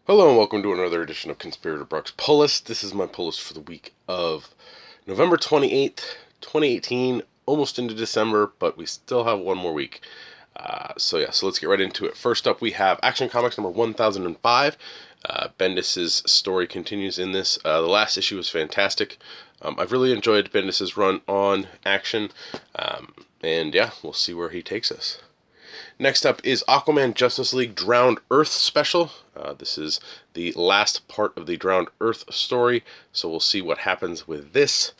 Hello and welcome to another edition of Conspirator Brock's Pull List. This is my pull list for the week of November 28th, 2018, almost into December, but we still have one more week. So let's get right into it. First up, we have Action Comics number 1005. Bendis' story continues in this. The last issue was fantastic. I've really enjoyed Bendis' run on Action, and we'll see where he takes us. Next up is Aquaman Justice League Drowned Earth special. This is the last part of the Drowned Earth story, so we'll see what happens with this.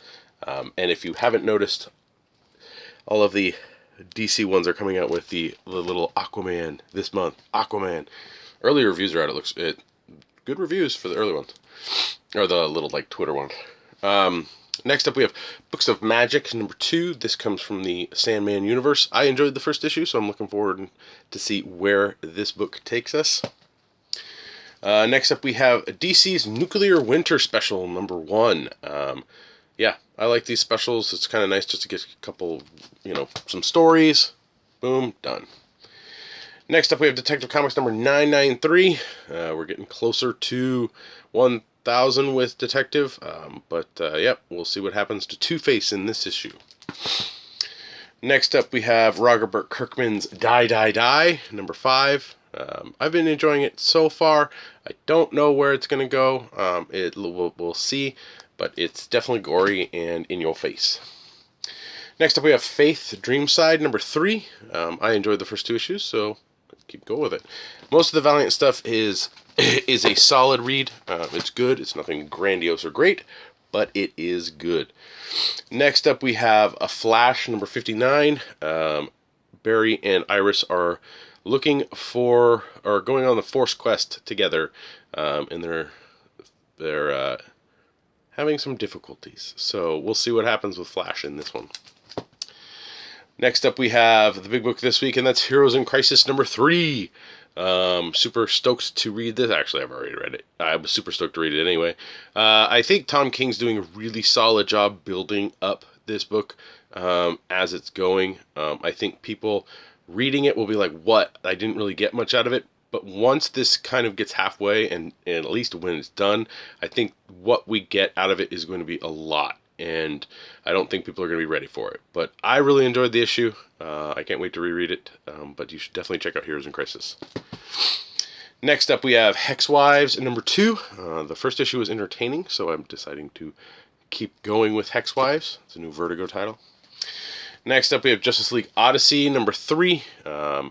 And if you haven't noticed, all of the DC ones are coming out with the little Aquaman this month. Aquaman. Early reviews are out. Good reviews for the early ones, or the little Twitter one. Next up, we have Books of Magic number 2. This comes from the Sandman universe. I enjoyed the first issue, so I'm looking forward to see where this book takes us. Next up, we have DC's Nuclear Winter Special number 1. I like these specials. It's kind of nice just to get a couple, some stories. Boom, done. Next up, we have Detective Comics number 993. We're getting closer to 1,000 with Detective, we'll see what happens to Two-Face in this issue. Next up, we have Robert Kirkman's Die, Die, Die, number 5. I've been enjoying it so far. I don't know where it's going to go. We'll see, but it's definitely gory and in your face. Next up, we have Faith Dreamside, number 3. I enjoyed the first 2 issues, so keep going with it. Most of the Valiant stuff is a solid read. It's good. It's nothing grandiose or great, but it is good. Next up, we have a Flash number 59. Barry and Iris are going on the Force Quest together, and they're having some difficulties. So we'll see what happens with Flash in this one. Next up, we have the big book this week, and that's Heroes in Crisis number 3. Super stoked to read this. Actually, I've already read it. I was super stoked to read it anyway. I think Tom King's doing a really solid job building up this book as it's going. I think people reading it will be like, what? I didn't really get much out of it. But once this kind of gets halfway, and at least when it's done, I think what we get out of it is going to be a lot. And I don't think people are going to be ready for it. But I really enjoyed the issue. I can't wait to reread it. But you should definitely check out Heroes in Crisis. Next up, we have Hex Wives number 2. The first issue was entertaining, so I'm deciding to keep going with Hex Wives. It's a new Vertigo title. Next up, we have Justice League Odyssey number 3. I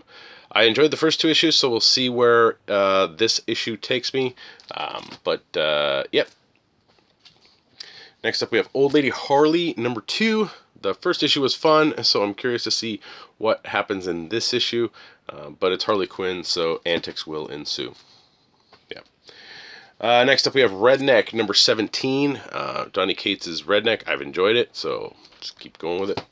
enjoyed the first 2 issues, so we'll see where this issue takes me. Next up, we have Old Lady Harley number 2. The first issue was fun, so I'm curious to see what happens in this issue. But it's Harley Quinn, so antics will ensue. Next up, we have Redneck number 17. Donny Cates' Redneck. I've enjoyed it, so just keep going with it.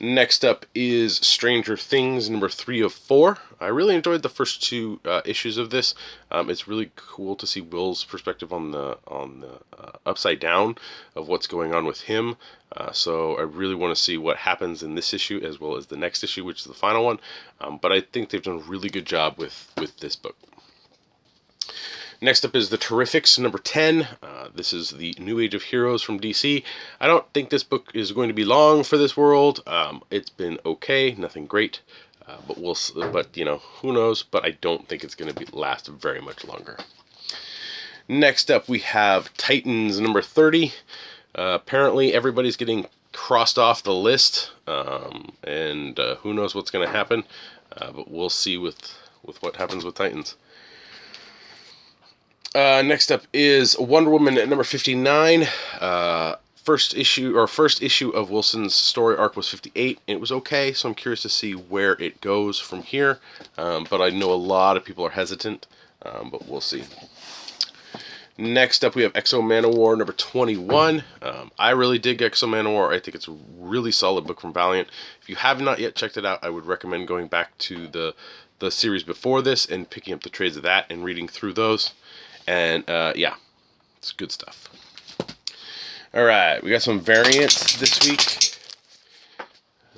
Next up is Stranger Things number 3 of 4. I really enjoyed the first 2 issues of this. It's really cool to see Will's perspective on the upside down of what's going on with him. So I really want to see what happens in this issue as well as the next issue, which is the final one. But I think they've done a really good job with this book. Next up is The Terrifics number 10. This is the New Age of Heroes from DC. I don't think this book is going to be long for this world. It's been okay, nothing great, but who knows? But I don't think it's going to last very much longer. Next up, we have Titans number 30. Apparently, everybody's getting crossed off the list, and who knows what's going to happen? But we'll see with what happens with Titans. Next up is Wonder Woman at number 59. First issue of Wilson's story arc was 58. It was okay, so I'm curious to see where it goes from here. But I know a lot of people are hesitant, but we'll see. Next up, we have Exo Manowar number 21. I really dig Exo Manowar. I think it's a really solid book from Valiant. If you have not yet checked it out, I would recommend going back to the series before this and picking up the trades of that and reading through those. And, it's good stuff. Alright, we got some variants this week.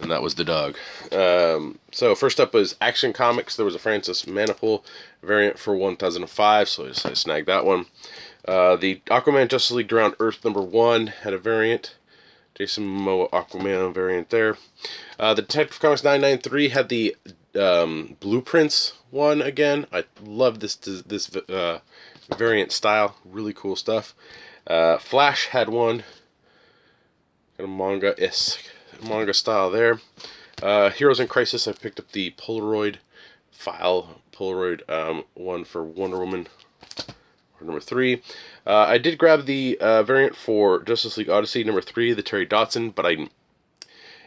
And that was the dog. So first up was Action Comics. There was a Francis Manapul variant for 1005, so I snagged that one. The Aquaman Justice League Around Earth #1 had a variant. Jason Momoa Aquaman variant there. The Detective Comics 993 had the Blueprints one again. I love this variant style. Really cool stuff. Flash had one. Got a manga style there. Heroes in Crisis, I picked up the Polaroid one for Wonder Woman #3. I did grab the variant for Justice League Odyssey #3, the Terry Dodson, but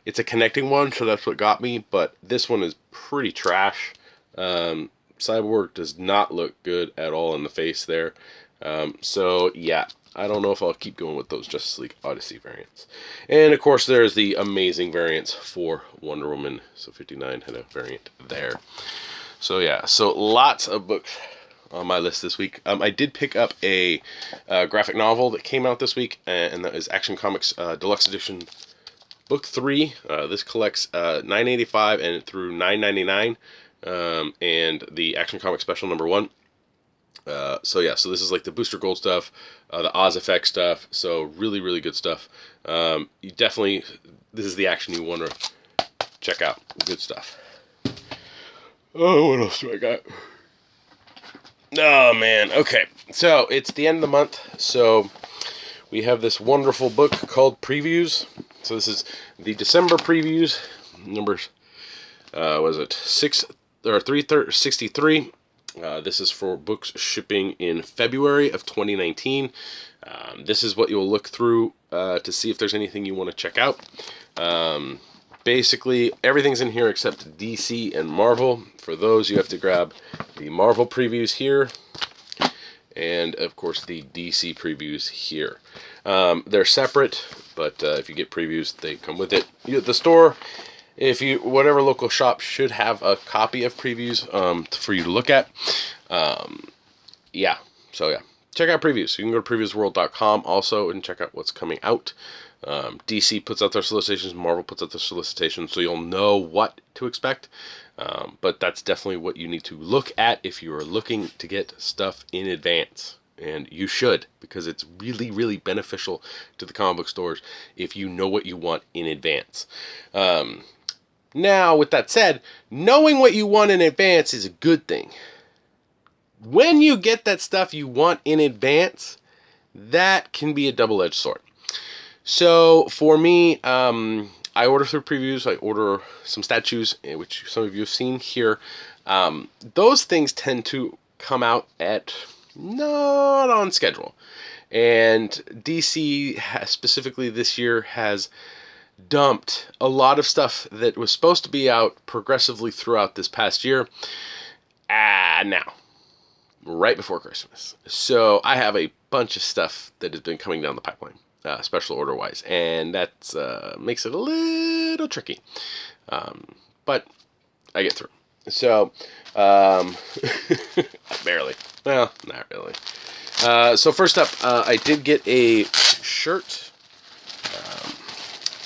it's a connecting one, so that's what got me. But this one is pretty trash. Cyborg does not look good at all in the face there. So yeah, I don't know if I'll keep going with those Justice League Odyssey variants. And of course, there's the amazing variants for Wonder Woman. So 59 had a variant there. So yeah, so lots of books on my list this week. I did pick up a graphic novel that came out this week, and that is Action Comics Deluxe Edition Book 3. This collects $9.85 and through $9.99, and the Action Comics Special #1. So yeah, so this is like the Booster Gold stuff, the Oz Effect stuff. So really, really good stuff. You definitely, this is the action you want to check out. Good stuff. Oh, what else do I got? Oh man, okay. So it's the end of the month, so we have this wonderful book called Previews. So this is the December previews, numbers, was it 363. This is for books shipping in February of 2019. This is what you'll look through to see if there's anything you want to check out. Basically, everything's in here except DC and Marvel. For those, you have to grab the Marvel previews here, and of course the DC previews here. They're separate, but if you get previews, they come with it. The store, whatever local shop should have a copy of previews for you to look at. Yeah, so yeah, check out previews. You can go to previewsworld.com also and check out what's coming out. DC puts out their solicitations, Marvel puts out their solicitations, so you'll know what to expect. But that's definitely what you need to look at if you are looking to get stuff in advance. And you should, because it's really, really beneficial to the comic book stores if you know what you want in advance. Now, with that said, knowing what you want in advance is a good thing. When you get that stuff you want in advance, that can be a double-edged sword. So, for me, I order through previews. I order some statues, which some of you have seen here. Those things tend to come out at not on schedule. And DC, specifically this year, has dumped a lot of stuff that was supposed to be out progressively throughout this past year. Now, right before Christmas. So I have a bunch of stuff that has been coming down the pipeline, special order wise, and that makes it a little tricky. But I get through. So, barely. Well, not really. So first up, I did get a shirt.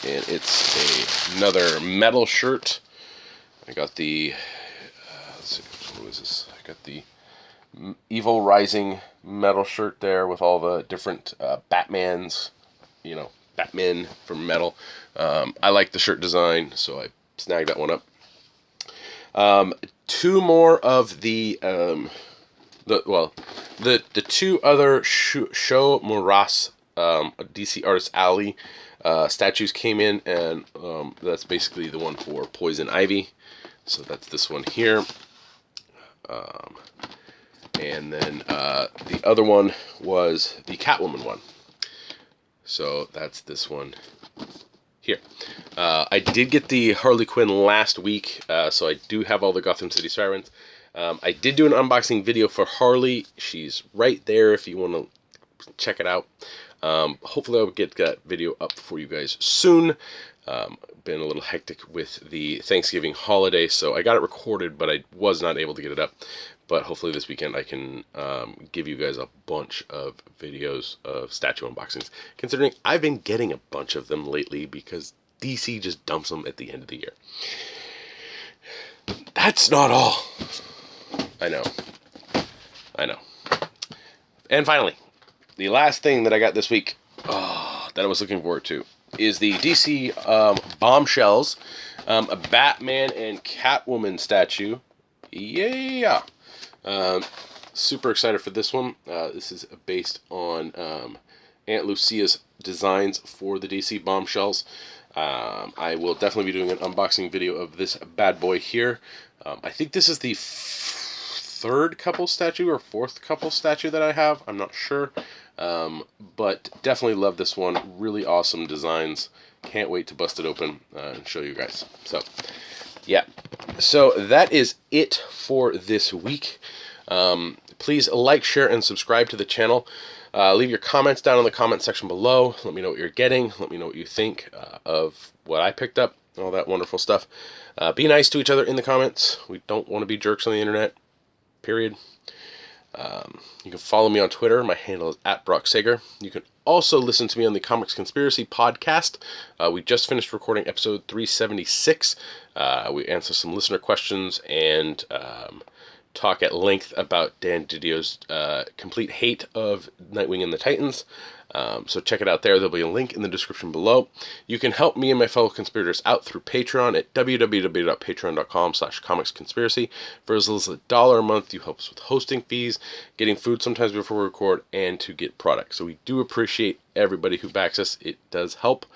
And it's another metal shirt. I got the, let's see, what was this? I got the Evil Rising metal shirt there with all the different Batmans, Batman from metal. I like the shirt design, so I snagged that one up. Two more of the two other Show Moras DC Artist Alley statues came in, and that's basically the one for Poison Ivy. So that's this one here. And then the other one was the Catwoman one. So that's this one here. I did get the Harley Quinn last week, so I do have all the Gotham City Sirens. I did do an unboxing video for Harley. She's right there if you want to check it out. Hopefully I'll get that video up for you guys soon. Been a little hectic with the Thanksgiving holiday, so I got it recorded, but I was not able to get it up. But hopefully this weekend I can give you guys a bunch of videos of statue unboxings, considering I've been getting a bunch of them lately because DC just dumps them at the end of the year. That's not all. I know. And finally, the last thing that I got this week that I was looking forward to is the DC Bombshells, a Batman and Catwoman statue. Yeah. Super excited for this one. This is based on Aunt Lucia's designs for the DC Bombshells. I will definitely be doing an unboxing video of this bad boy here. I think this is the third couple statue or fourth couple statue that I have. I'm not sure. But definitely love this one. Really awesome designs. Can't wait to bust it open and show you guys. So, yeah. So that is it for this week. Please like, share, and subscribe to the channel. Leave your comments down in the comment section below. Let me know what you're getting. Let me know what you think of what I picked up. All that wonderful stuff. Be nice to each other in the comments. We don't want to be jerks on the internet. Period. You can follow me on Twitter. My handle is @BrockSager. You can also listen to me on the Comics Conspiracy podcast. We just finished recording episode 376. We answer some listener questions and talk at length about Dan Didio's complete hate of Nightwing and the Titans. So check it out there. There'll be a link in the description below. You can help me and my fellow conspirators out through Patreon at www.patreon.com/comicsconspiracy. For as little as $1 a month, you help us with hosting fees, getting food sometimes before we record, and to get products. So we do appreciate everybody who backs us. It does help.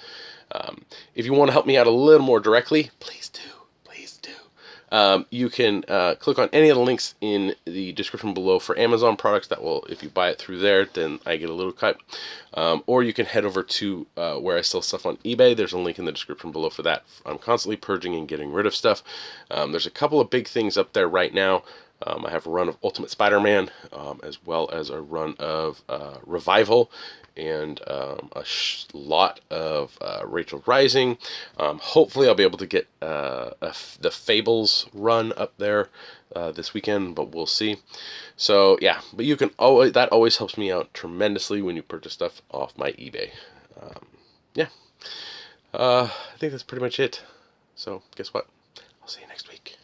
If you want to help me out a little more directly, please do. You can click on any of the links in the description below for Amazon products. That will, if you buy it through there, then I get a little cut. Or you can head over to where I sell stuff on eBay. There's a link in the description below for that. I'm constantly purging and getting rid of stuff. There's a couple of big things up there right now. I have a run of Ultimate Spider-Man, as well as a run of Revival, and a lot of Rachel Rising. Hopefully I'll be able to get the Fables run up there this weekend, but we'll see. So yeah, but you can always, that always helps me out tremendously when you purchase stuff off my eBay. Yeah, I think that's pretty much it. So guess what? I'll see you next week.